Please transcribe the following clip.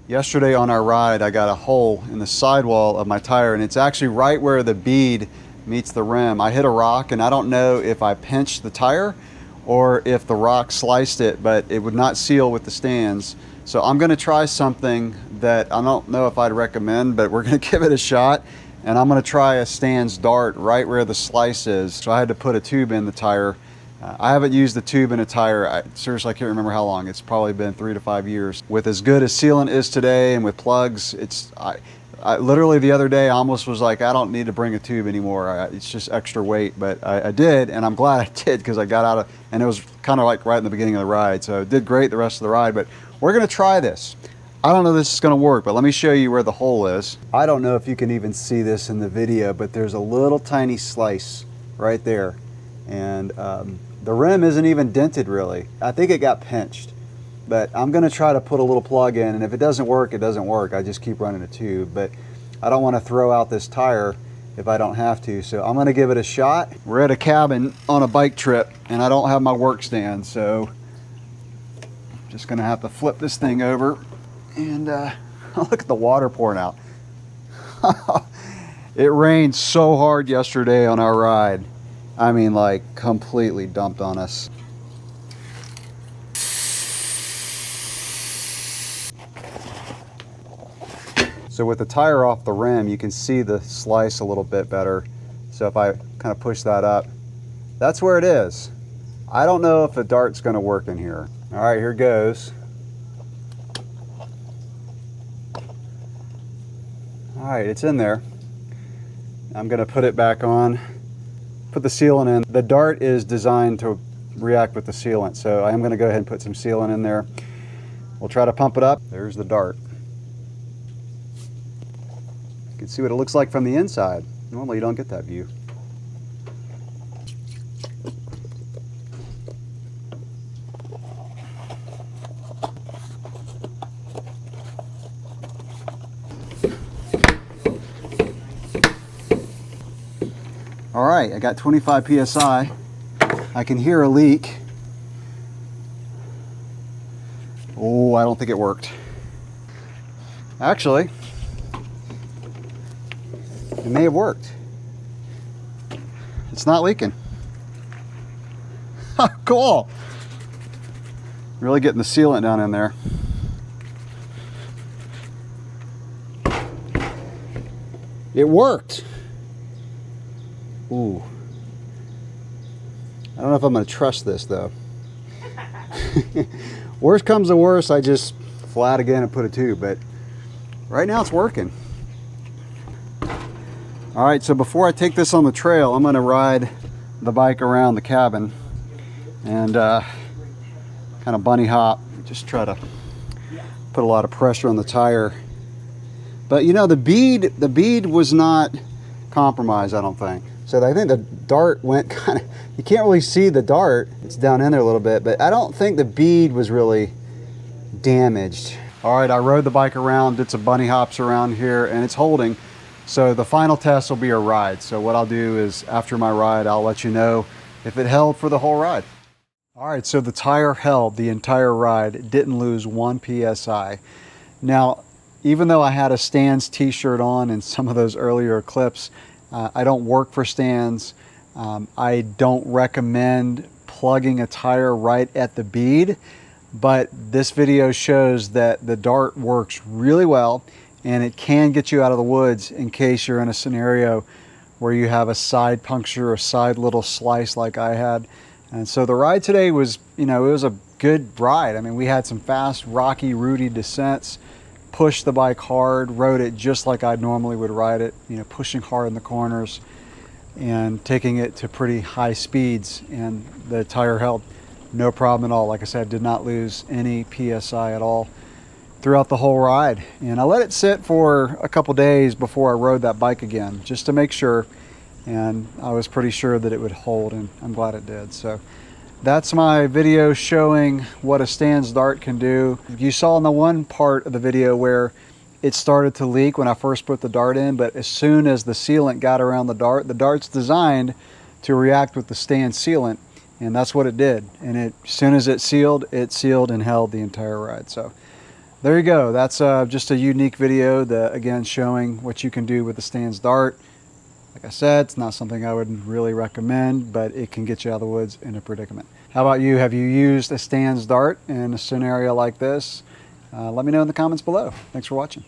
Yesterday on our ride, I got a hole in the sidewall of my tire, and it's actually right where the bead meets the rim. I hit a rock, and I don't know if I pinched the tire or if the rock sliced it, but it would not seal with the stands. So I'm gonna try something that I don't know if I'd recommend, but we're gonna give it a shot. And I'm gonna try a stands dart right where the slice is. So I had to put a tube in the tire. I haven't used the tube in a tire, seriously, I can't remember how long. It's probably been 3 to 5 years. With as good as sealant is today and with plugs, I literally the other day I almost was like, I don't need to bring a tube anymore. It's just extra weight, but I did, and I'm glad I did, because I got out of, and it was kind of like right in the beginning of the ride. So it did great the rest of the ride, but we're gonna try this. I don't know if this is gonna work, but let me show you where the hole is. I don't know if you can even see this in the video, but there's a little tiny slice right there. And the rim isn't even dented really. I think it got pinched, but I'm gonna try to put a little plug in, and if it doesn't work, it doesn't work. I just keep running a tube, but I don't wanna throw out this tire if I don't have to. So I'm gonna give it a shot. We're at a cabin on a bike trip, and I don't have my work stand, so I'm just gonna have to flip this thing over. And look at the water pouring out. It rained so hard yesterday on our ride. I mean, like, completely dumped on us. So with the tire off the rim, you can see the slice a little bit better. So if I kind of push that up, that's where it is. I don't know if the dart's gonna work in here. All right, here goes. All right, it's in there. I'm gonna put it back on, put the sealant in. The dart is designed to react with the sealant, so I am gonna go ahead and put some sealant in there. We'll try to pump it up. There's the dart. You can see what it looks like from the inside. Normally you don't get that view. All right, I got 25 PSI. I can hear a leak. Oh, I don't think it worked. Actually, it may have worked. It's not leaking. Cool. Really getting the sealant down in there. It worked. Ooh. I don't know if I'm going to trust this though. Worst comes to worst, I just flat again and put a tube, but right now it's working. All right, so before I take this on the trail, I'm going to ride the bike around the cabin and kind of bunny hop, just try to put a lot of pressure on the tire. But you know, the bead was not compromised, I don't think. So I think the dart went kind of, you can't really see the dart. It's down in there a little bit, but I don't think the bead was really damaged. All right, I rode the bike around, did some bunny hops around here, and it's holding. So the final test will be a ride. So what I'll do is after my ride, I'll let you know if it held for the whole ride. All right, so the tire held the entire ride. It didn't lose 1 PSI. Now, even though I had a Stands t-shirt on in some of those earlier clips, I don't work for Stands. I don't recommend plugging a tire right at the bead, but this video shows that the dart works really well, and it can get you out of the woods in case you're in a scenario where you have a side puncture or side little slice like I had. And so the ride today was, you know, it was a good ride. I mean, we had some fast, rocky, rooty descents, pushed the bike hard, rode it just like I normally would ride it, you know, pushing hard in the corners and taking it to pretty high speeds, and the tire held no problem at all. Like I said, did not lose any PSI at all throughout the whole ride. And I let it sit for a couple days before I rode that bike again, just to make sure, and I was pretty sure that it would hold, and I'm glad it did. So that's my video showing what a Stands dart can do. You saw in the one part of the video where it started to leak when I first put the dart in, but as soon as the sealant got around the dart's designed to react with the Stands sealant, and that's what it did. And as soon as it sealed and held the entire ride. So there you go. That's just a unique video that, again, showing what you can do with the Stan's dart. Like I said, it's not something I would really recommend, but it can get you out of the woods in a predicament. How about you? Have you used a Stan's dart in a scenario like this? Let me know in the comments below. Thanks for watching.